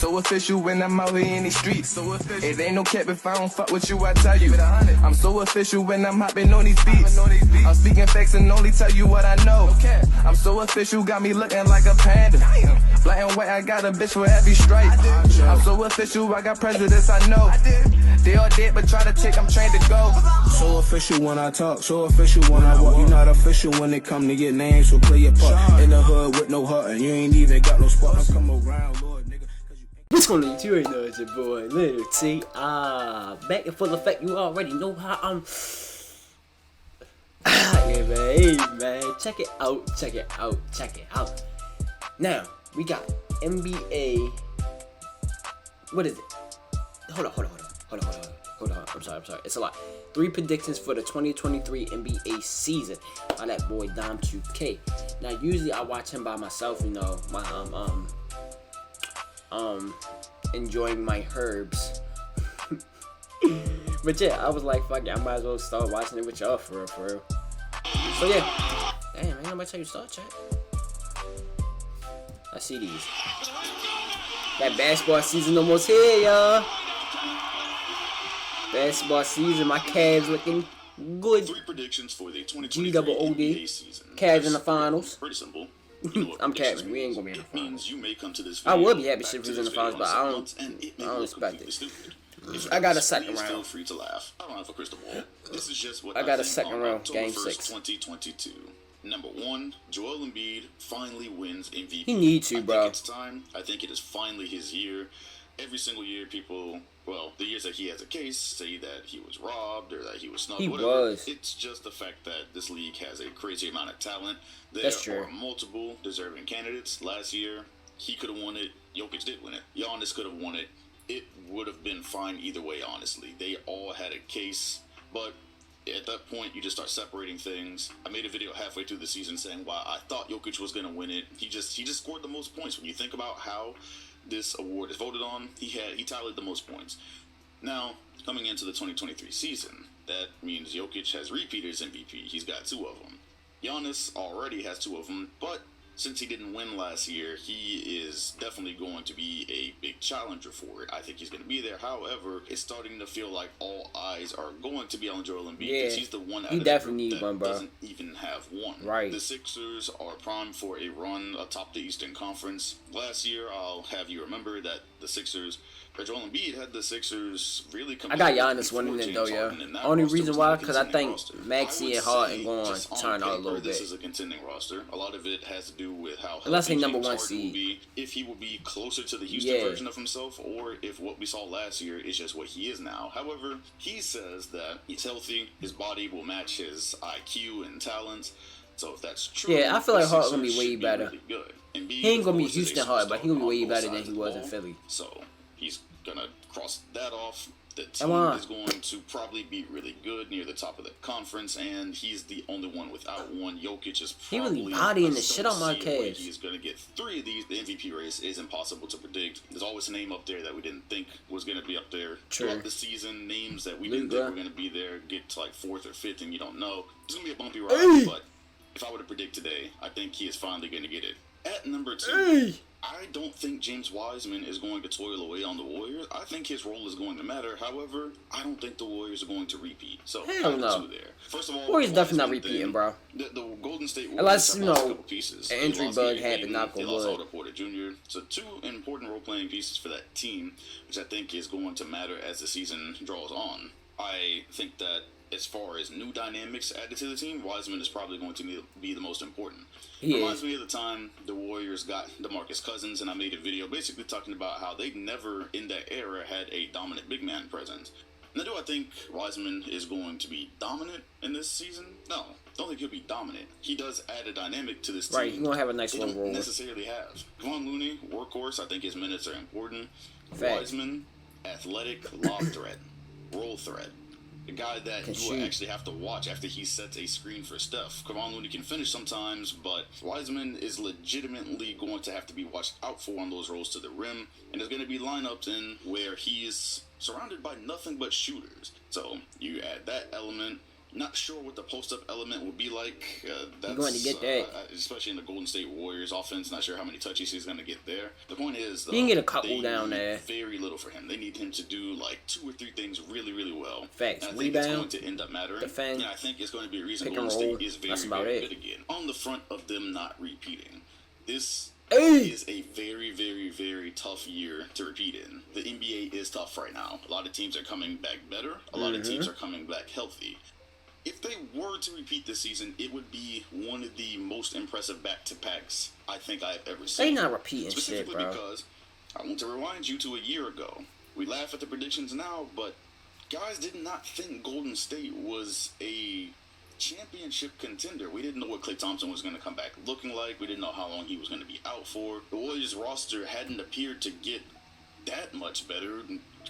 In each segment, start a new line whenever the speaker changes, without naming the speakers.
So official when I'm out here in these streets. So official. It ain't no cap if I don't fuck with you, I tell you. I'm so official when I'm hopping on these beats. I'm speaking facts and only tell you what I know. I'm so official, got me looking like a panda. Black and white, I got a bitch for every stripe. I'm so official, I got prejudice, I know. They all dead, but try to take, I'm trained to go.
So official when I talk, so official when I walk. You not official when it come to your name, so play your part. In the hood with no heart, and you ain't even got no spot. I come around, Lord, nigga.
What's going on? You already know it's your boy, Little T. Back in full effect. You already know how I'm. Yeah, man. Hey, man. Check it out. Check it out. Check it out. Now, we got NBA. What is it? Hold on. I'm sorry. It's a lot. 3 predictions for the 2023 NBA season by that boy Dom 2K. Now, usually I watch him by myself, you know, my enjoying my herbs. But yeah, I was like, fuck it, I might as well start watching it with y'all for real. So yeah, damn, ain't nobody tell you to start, chat. I see these. That basketball season almost here, y'all. Basketball season, my Cavs looking good.
3 predictions for the 2023
GOOD.
season.
Cavs in the finals.
Pretty simple. You know
I'm capping. We ain't gonna be in the finals.
Means you may come to this
I would be happy if we was in the finals, but I don't expect it. I got a second round.
Feel free to laugh. I don't have a crystal ball. This is just what
I got a
think
second
on
round,
October
game
1st,
6.
2022. Number 1, Joel Embiid finally wins MVP.
He needs to, bro.
I think it's time. I think it is finally his year. Every single year, people, well, the years that he has a case, say that he was robbed or that he was snubbed.
He
whatever.
was.
It's just the fact that this league has a crazy amount of talent. There
That's true.
are multiple deserving candidates. Last year, he could have won it. Jokic did win it. Giannis could have won it. It would have been fine either way, honestly. They all had a case, but at that point, you just start separating things. I made a video halfway through the season saying why I thought Jokic was going to win it. He just scored the most points. When you think about how this award is voted on, he tallied the most points. Now, coming into the 2023 season, that means Jokic has repeated his MVP. He's got 2 of them. Giannis already has 2 of them, but since he didn't win last year, he is definitely going to be a big challenger for it. I think he's going to be there. However, it's starting to feel like all eyes are going to be on Joel Embiid because he's the one out of the group that doesn't even have one.
Right.
The Sixers are primed for a run atop the Eastern Conference. Last year, I'll have you remember that the Sixers, or Joel Embiid had the Sixers really come.
I got Giannis winning it though, yeah. Only reason why, because I think Maxey and Harden going to turn out a little bit.
This is a contending roster. A lot of it has to do with how
let's say number 1
Harden
seed
will be, if he will be closer to the Houston version of himself, or if what we saw last year is just what he is now. However, he says that he's healthy, his body will match his IQ and talents. So if that's true,
yeah, I feel like Harden gonna be way better.
Really good.
He ain't gonna be Houston Harden, but he gonna be way better than he was in Philly.
So he's gonna cross that off. The team is going to probably be really good near the top of the conference, and he's the only one without one. Jokic is probably
he really bodying the shit on my Cavs.
He's going to get 3 of these. The MVP race is impossible to predict. There's always a name up there that we didn't think was going to be up there throughout the season. Names that we didn't think were going to be there get to like 4th or 5th, and you don't know. It's going to be a bumpy ride, but if I were to predict today, I think he is finally going to get it. At number 2, I don't think James Wiseman is going to toil away on the Warriors. I think his role is going to matter. However, I don't think the Warriors are going to repeat. So,
hell no.
There. First of all,
Warriors definitely not repeating, bro.
The Golden State Warriors
unless, you
have lost a
know,
couple pieces.
An injury bug happened, knock on wood.
Otto Porter Jr. So 2 important role-playing pieces for that team, which I think is going to matter as the season draws on. I think that as far as new dynamics added to the team, Wiseman is probably going to be the most important. Reminds me of the time the Warriors got DeMarcus Cousins, and I made a video basically talking about how they never in that era had a dominant big man presence. Now, do I think Wiseman is going to be dominant in this season? No, don't think he'll be dominant. He does add a dynamic to this team.
Right, he's going to have a nice
little
role.
Don't necessarily have. Kevon Looney, workhorse, I think his minutes are important.
Fact.
Wiseman, athletic, lob threat, roll threat. The guy that you will actually have to watch after he sets a screen for Steph. Kevon Looney can finish sometimes, but Wiseman is legitimately going to have to be watched out for on those rolls to the rim, and there's going to be lineups in where he's surrounded by nothing but shooters. So you add that element, Not sure what the post-up element will be like. That's
going to get that.
Especially in the Golden State Warriors offense. Not sure how many touches he's going to get there. The point is,
You can get a couple
they
down
need
there.
very little for him. They need him to do like 2 or 3 things really, really well.
Facts.
And I think it's
Rebound,
going to end up mattering.
defend,
and I think it's going to be a reason
pick
Golden
and roll.
State is very,
That's about
very
it.
good again. On the front of them not repeating. This
Hey!
is a very, very, very tough year to repeat in. The NBA is tough right now. A lot of teams are coming back better. A lot of teams are coming back healthy. If they were to repeat this season, it would be one of the most impressive back-to-backs I think I've ever seen.
They not repeating shit,
Specifically
bro.
because I want to rewind you to a year ago. We laugh at the predictions now, but guys did not think Golden State was a championship contender. We didn't know what Klay Thompson was going to come back looking like. We didn't know how long he was going to be out for. The Warriors roster hadn't appeared to get that much better.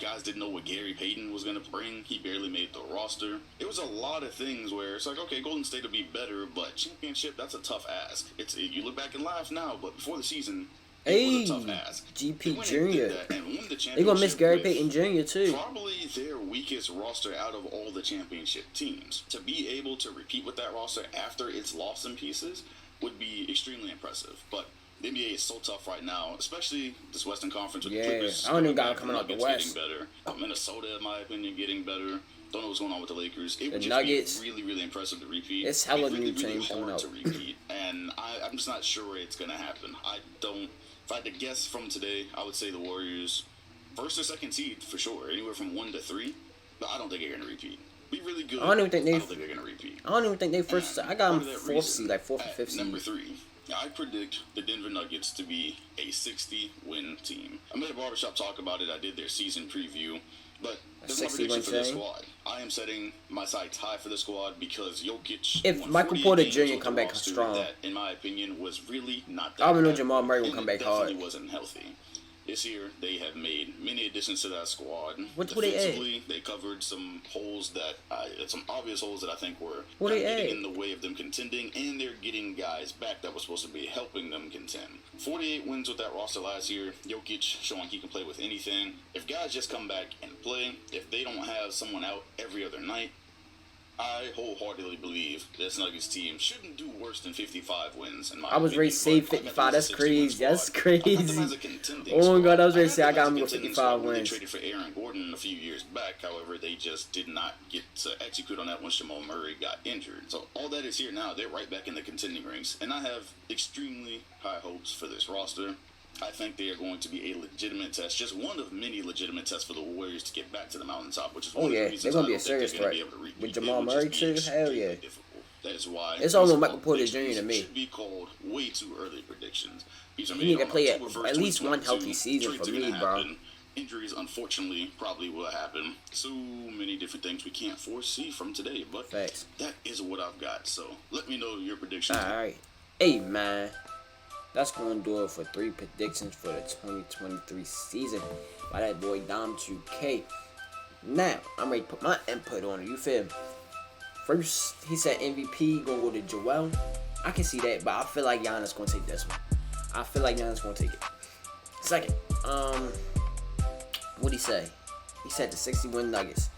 Guys didn't know what Gary Payton was going to bring. He barely made the roster. It was a lot of things where it's like, okay, Golden State will be better, but championship, that's a tough ask. You look back and laugh now, but before the season, it was a tough ask. They
GP
went and did
Jr.
that and won the
They gonna miss
championship
Gary
with
Payton Jr. too.
Probably their weakest roster out of all the championship teams. To be able to repeat with that roster after it's lost in pieces would be extremely impressive. But the NBA is so tough right now, especially this Western Conference with the Clippers.
I don't even got
back,
coming out the
Nuggets
West.
getting better. Minnesota, in my opinion, getting better. Don't know what's going on with the Lakers. It would
The
just
Nuggets.
be really, really impressive to repeat.
It's hella
It'd
new
really, really
teams coming
hard
out.
to repeat, and I'm just not sure it's going to happen. If I had to guess from today, I would say the Warriors, first or second seed for sure, anywhere from 1 to 3. But I don't think they're going to repeat. Be really good.
I don't even think
they're going to repeat.
I don't even think they first. I got them
For that
4th
reason,
seed, like 4th or
at
5th seed.
Number 3, I predict the Denver Nuggets to be a 60-win team. I made a barbershop talk about it. I did their season preview. But that's my
60
prediction
win
for this
team?
squad. I am setting my sights high for the squad because Jokic
If
won
Michael
48
Porter
games
Jr.
with
come
the
back
roster
strong.
that, in my opinion, was really not that
I already know
bad.
Jamal Murray will
And
come
it
back hard.
definitely wasn't healthy. This year, they have made many additions to that squad.
What they add?
Defensively, they covered some holes some obvious holes that I think were
What they
getting
add?
in the way of them contending, and they're getting guys back that were supposed to be helping them contend. 48 wins with that roster last year. Jokic showing he can play with anything. If guys just come back and play, if they don't have someone out every other night, I wholeheartedly believe this Nuggets team shouldn't do worse than 55 wins. In my
I was ready to say
opinion, but I
55.
got them
That's
as a 60-win
crazy. That's
squad. I got them
crazy.
as a contending
Oh my
squad.
God, I was ready to
had
say I
them
got
as a
them with
contending
55
squad when
wins.
They traded for Aaron Gordon a few years back. However, they just did not get to execute on that once Jamal Murray got injured. So all that is here now. They're right back in the contending rings. And I have extremely high hopes for this roster. I think they are going to be a legitimate test, just one of many legitimate tests for the Warriors to get back to the mountaintop, which is one of the
yeah,
reasons
they're gonna
I
be a
don't think
serious
they're gonna
threat.
be able to repeat.
With
It
Jamal
would just
Murray
be
too, hell
extremely
yeah.
difficult. That is why
It's
these
almost
are
Michael
called
Porter
predictions.
Jr. to me.
Should be called way too early predictions. These are
He
made
need to
on
play
October 1st,
at least one
2022.
healthy season
Trades
for
are gonna
me, bro.
happen. Injuries, unfortunately, probably will happen. So many different things we can't foresee from today, but
Facts.
that is what I've got. So let me know your predictions.
Alright. Hey, man. That's going to do it for 3 predictions for the 2023 season by that boy Dom 2K. Now, I'm ready to put my input on it. You feel me? First, he said MVP going to go to Joel. I can see that, but I feel like Giannis going to take this one. I feel like Giannis going to take it. Second, what'd he say? He said the 60-win Nuggets.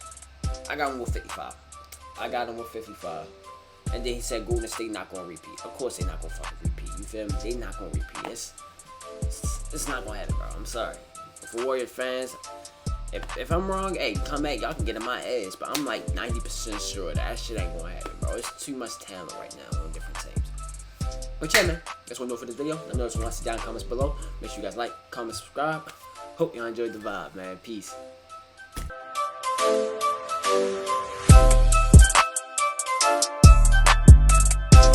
I got him with 55. I got him with 55. And then he said Golden State not going to repeat. Of course they not going to fucking repeat. You feel me? They not going to repeat. It's not going to happen, bro. I'm sorry. For Warrior fans, if I'm wrong, hey, come back. Y'all can get in my ass. But I'm like 90% sure that shit ain't going to happen, bro. It's too much talent right now on different teams. But yeah, man. That's what I'm doing for this video. Let me know if you want to see down in the comments below. Make sure you guys like, comment, subscribe. Hope y'all enjoyed the vibe, man. Peace.